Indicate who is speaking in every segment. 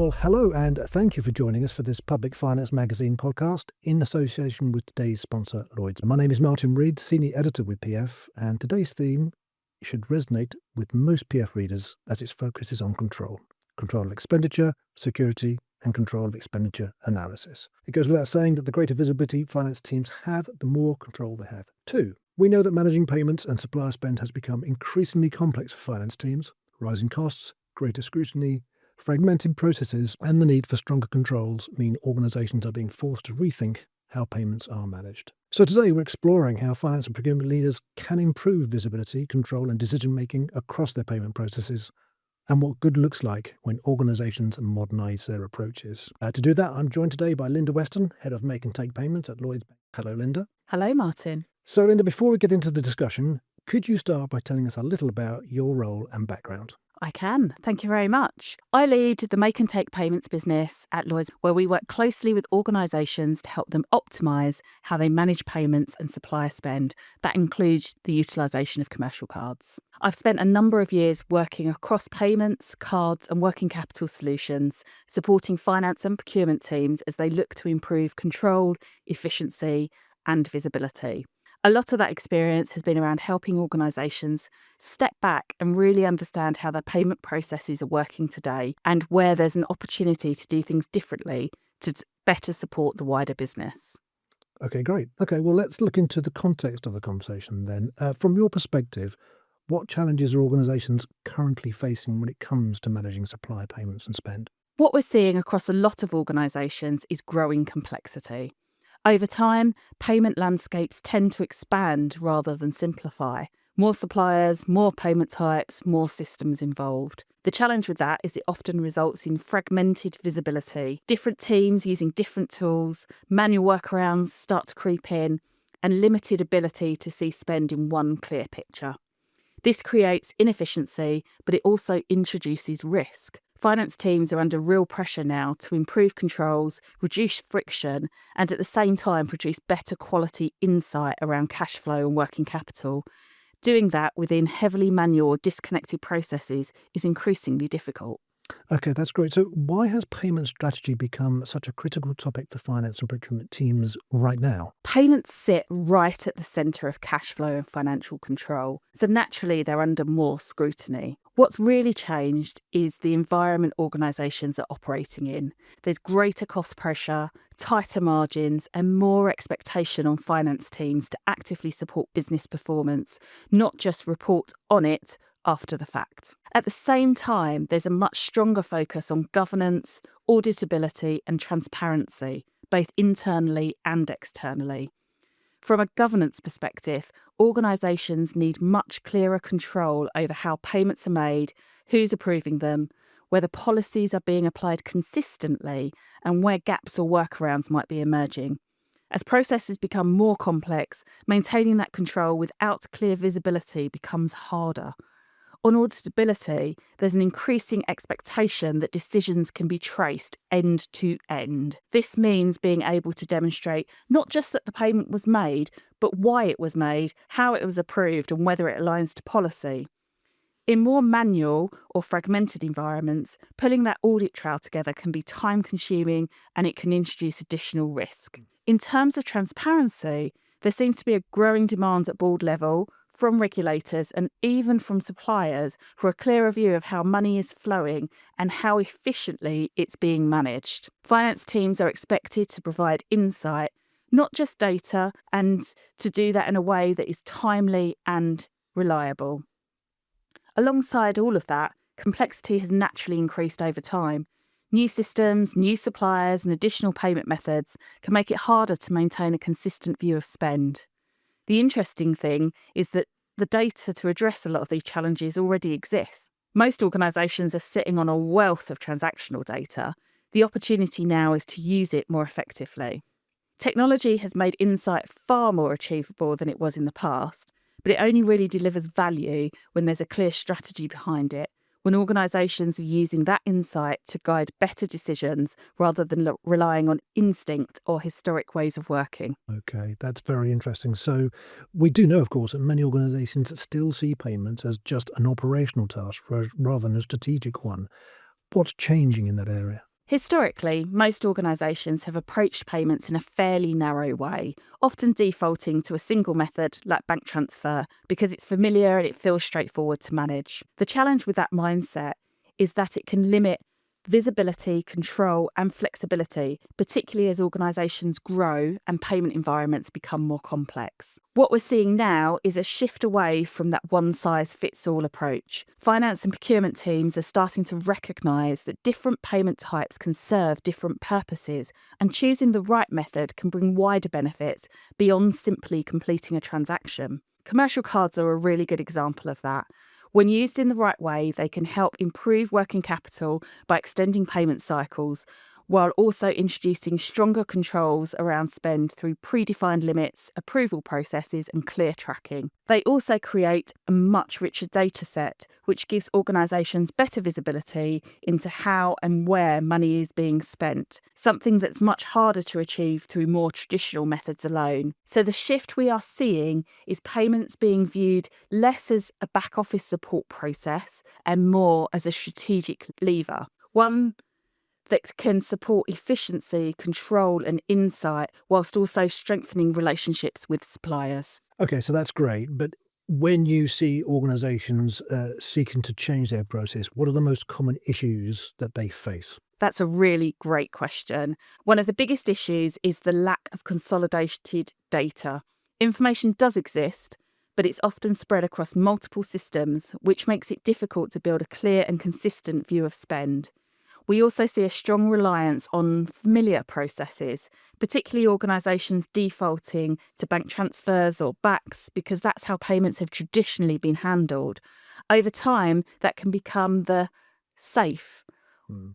Speaker 1: Well, hello, and thank you for joining us for this Public Finance Magazine podcast in association with today's sponsor, Lloyds. My name is Martin Reed, Senior Editor with PF, and today's theme should resonate with most PF readers as its focus is on control. Control of expenditure, security, and control of expenditure analysis. It goes without saying that the greater visibility finance teams have, the more control they have. 2. We know that managing payments and supplier spend has become increasingly complex for finance teams. Rising costs, greater scrutiny, fragmented processes and the need for stronger controls mean organisations are being forced to rethink how payments are managed. So today we're exploring how finance and procurement leaders can improve visibility, control and decision-making across their payment processes and what good looks like when organisations modernise their approaches. To do that, I'm joined today by Linda Weston, Head of Make and Take Payments at Lloyds. Hello, Linda.
Speaker 2: Hello, Martin.
Speaker 1: So, Linda, before we get into the discussion, could you start by telling us a little about your role and background?
Speaker 2: I can. Thank you very much. I lead the Make and Take Payments business at Lloyds, where we work closely with organisations to help them optimise how they manage payments and supplier spend. That includes the utilisation of commercial cards. I've spent a number of years working across payments, cards and working capital solutions, supporting finance and procurement teams as they look to improve control, efficiency and visibility. A lot of that experience has been around helping organisations step back and really understand how their payment processes are working today and where there's an opportunity to do things differently to better support the wider business.
Speaker 1: Okay, great. Okay, well, let's look into the context of the conversation then. From your perspective, what challenges are organisations currently facing when it comes to managing supplier payments and spend?
Speaker 2: What we're seeing across a lot of organisations is growing complexity. Over time, payment landscapes tend to expand rather than simplify. More suppliers, more payment types, more systems involved. The challenge with that is it often results in fragmented visibility. Different teams using different tools, manual workarounds start to creep in, and limited ability to see spend in one clear picture. This creates inefficiency, but it also introduces risk. Finance teams are under real pressure now to improve controls, reduce friction, and at the same time produce better quality insight around cash flow and working capital. Doing that within heavily manual or disconnected processes is increasingly difficult.
Speaker 1: Okay, that's great. So why has payment strategy become such a critical topic for finance and procurement teams right now?
Speaker 2: Payments sit right at the centre of cash flow and financial control, so naturally they're under more scrutiny. What's really changed is the environment organisations are operating in. There's greater cost pressure, tighter margins, and more expectation on finance teams to actively support business performance, not just report on it after the fact. At the same time, there's a much stronger focus on governance, auditability, and transparency, both internally and externally. From a governance perspective, organisations need much clearer control over how payments are made, who's approving them, whether policies are being applied consistently, and where gaps or workarounds might be emerging. As processes become more complex, maintaining that control without clear visibility becomes harder. On auditability, there's an increasing expectation that decisions can be traced end to end. This means being able to demonstrate not just that the payment was made, but why it was made, how it was approved, and whether it aligns to policy. In more manual or fragmented environments, pulling that audit trail together can be time-consuming and it can introduce additional risk. In terms of transparency, there seems to be a growing demand at board level from regulators and even from suppliers for a clearer view of how money is flowing and how efficiently it's being managed. Finance teams are expected to provide insight, not just data, and to do that in a way that is timely and reliable. Alongside all of that, complexity has naturally increased over time. New systems, new suppliers, and additional payment methods can make it harder to maintain a consistent view of spend. The interesting thing is that the data to address a lot of these challenges already exists. Most organisations are sitting on a wealth of transactional data. The opportunity now is to use it more effectively. Technology has made insight far more achievable than it was in the past, but it only really delivers value when there's a clear strategy behind it, when organisations are using that insight to guide better decisions rather than relying on instinct or historic ways of working.
Speaker 1: Okay, that's very interesting. So we do know, of course, that many organisations still see payments as just an operational task rather than a strategic one. What's changing in that area?
Speaker 2: Historically, most organisations have approached payments in a fairly narrow way, often defaulting to a single method like bank transfer because it's familiar and it feels straightforward to manage. The challenge with that mindset is that it can limit visibility, control and flexibility, particularly as organisations grow and payment environments become more complex. What we're seeing now is a shift away from that one-size-fits-all approach. Finance and procurement teams are starting to recognise that different payment types can serve different purposes, and choosing the right method can bring wider benefits beyond simply completing a transaction. Commercial cards are a really good example of that. When used in the right way, they can help improve working capital by extending payment cycles, while also introducing stronger controls around spend through predefined limits, approval processes and clear tracking. They also create a much richer data set, which gives organisations better visibility into how and where money is being spent, something that's much harder to achieve through more traditional methods alone. So the shift we are seeing is payments being viewed less as a back office support process and more as a strategic lever. One that can support efficiency, control and insight whilst also strengthening relationships with suppliers.
Speaker 1: Okay, so that's great. But when you see organisations seeking to change their process, what are the most common issues that they face?
Speaker 2: That's a really great question. One of the biggest issues is the lack of consolidated data. Information does exist, but it's often spread across multiple systems, which makes it difficult to build a clear and consistent view of spend. We also see a strong reliance on familiar processes, particularly organisations defaulting to bank transfers or BACS because that's how payments have traditionally been handled. Over time, that can become the safe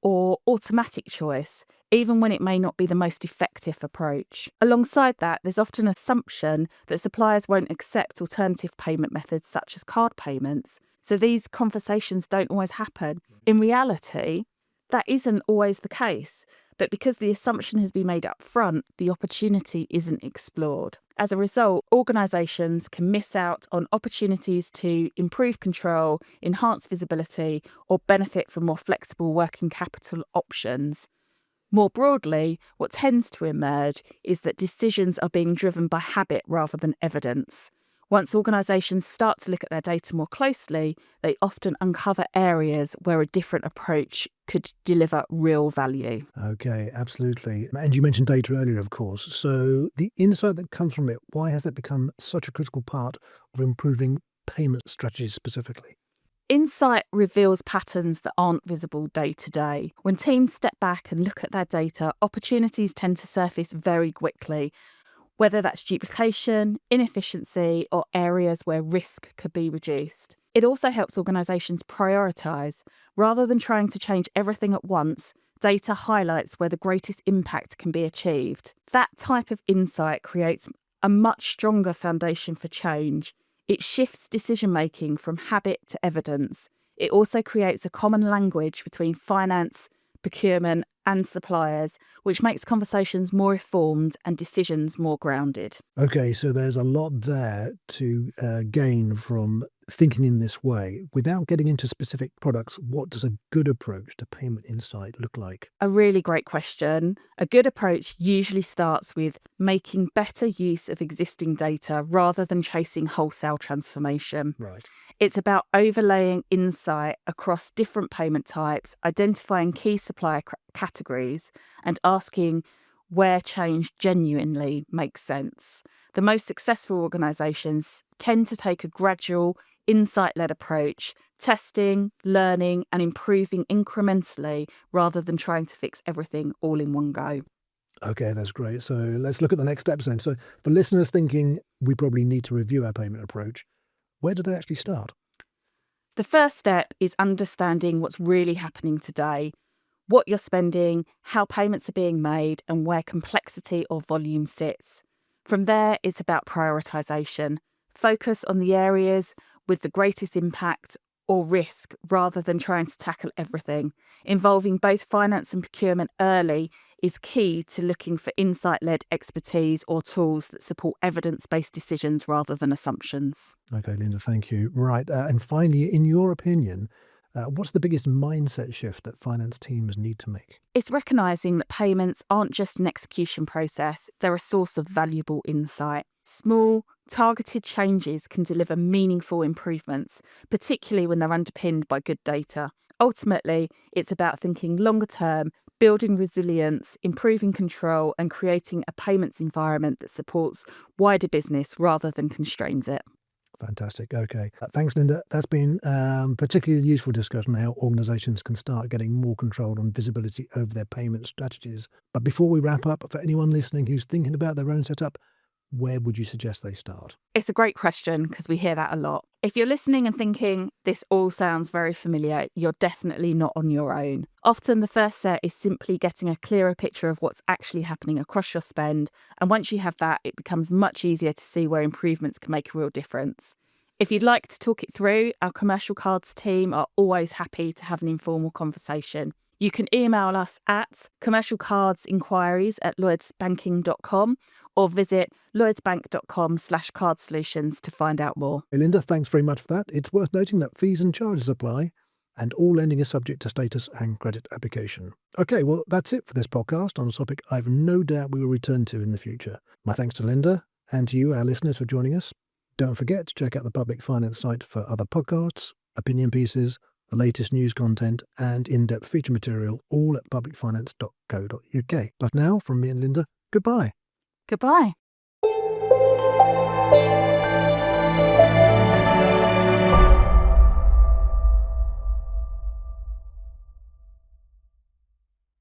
Speaker 2: or automatic choice, even when it may not be the most effective approach. Alongside that, there's often an assumption that suppliers won't accept alternative payment methods such as card payments, so these conversations don't always happen. In reality, that isn't always the case, but because the assumption has been made up front, the opportunity isn't explored. As a result, organisations can miss out on opportunities to improve control, enhance visibility, or benefit from more flexible working capital options. More broadly, what tends to emerge is that decisions are being driven by habit rather than evidence. Once organisations start to look at their data more closely, they often uncover areas where a different approach could deliver real value.
Speaker 1: Okay, absolutely. And you mentioned data earlier, of course. So the insight that comes from it, why has that become such a critical part of improving payment strategies specifically?
Speaker 2: Insight reveals patterns that aren't visible day to day. When teams step back and look at their data, opportunities tend to surface very quickly, whether that's duplication, inefficiency, or areas where risk could be reduced. It also helps organisations prioritise. Rather than trying to change everything at once, data highlights where the greatest impact can be achieved. That type of insight creates a much stronger foundation for change. It shifts decision-making from habit to evidence. It also creates a common language between finance, procurement and suppliers, which makes conversations more informed and decisions more grounded.
Speaker 1: Okay, so there's a lot there to gain from thinking in this way. Without getting into specific products, what does a good approach to payment insight look like?
Speaker 2: A really great question. A good approach usually starts with making better use of existing data rather than chasing wholesale transformation.
Speaker 1: Right.
Speaker 2: It's about overlaying insight across different payment types, identifying key supplier categories, and asking where change genuinely makes sense. The most successful organisations tend to take a gradual, insight-led approach, testing, learning, and improving incrementally rather than trying to fix everything all in one go.
Speaker 1: Okay, that's great. So let's look at the next steps then. So for listeners thinking we probably need to review our payment approach, where do they actually start?
Speaker 2: The first step is understanding what's really happening today, what you're spending, how payments are being made, and where complexity or volume sits. From there, it's about prioritisation. Focus on the areas with the greatest impact or risk rather than trying to tackle everything. Involving both finance and procurement early is key to looking for insight-led expertise or tools that support evidence-based decisions rather than assumptions.
Speaker 1: Okay, Linda, thank you. Right. And finally, in your opinion, What's the biggest mindset shift that finance teams need to make?
Speaker 2: It's recognising that payments aren't just an execution process, they're a source of valuable insight. Small, targeted changes can deliver meaningful improvements, particularly when they're underpinned by good data. Ultimately, it's about thinking longer term, building resilience, improving control, and creating a payments environment that supports wider business rather than constrains it.
Speaker 1: Fantastic. Okay. Thanks, Linda. That's been particularly useful discussion on how organisations can start getting more control and visibility over their payment strategies. But before we wrap up, for anyone listening who's thinking about their own setup, where would you suggest they start?
Speaker 2: It's a great question because we hear that a lot. If you're listening and thinking, this all sounds very familiar, you're definitely not on your own. Often the first step is simply getting a clearer picture of what's actually happening across your spend. And once you have that, it becomes much easier to see where improvements can make a real difference. If you'd like to talk it through, our commercial cards team are always happy to have an informal conversation. You can email us at commercialcardsinquiries@lloydsbanking.com or visit lloydsbank.com/cardsolutions to find out more.
Speaker 1: Hey, Linda, thanks very much for that. It's worth noting that fees and charges apply, and all lending is subject to status and credit application. Okay, well, that's it for this podcast on a topic I've no doubt we will return to in the future. My thanks to Linda and to you, our listeners, for joining us. Don't forget to check out the Public Finance site for other podcasts, opinion pieces, the latest news content, and in-depth feature material, all at publicfinance.co.uk. But now, from me and Linda, goodbye.
Speaker 2: Goodbye.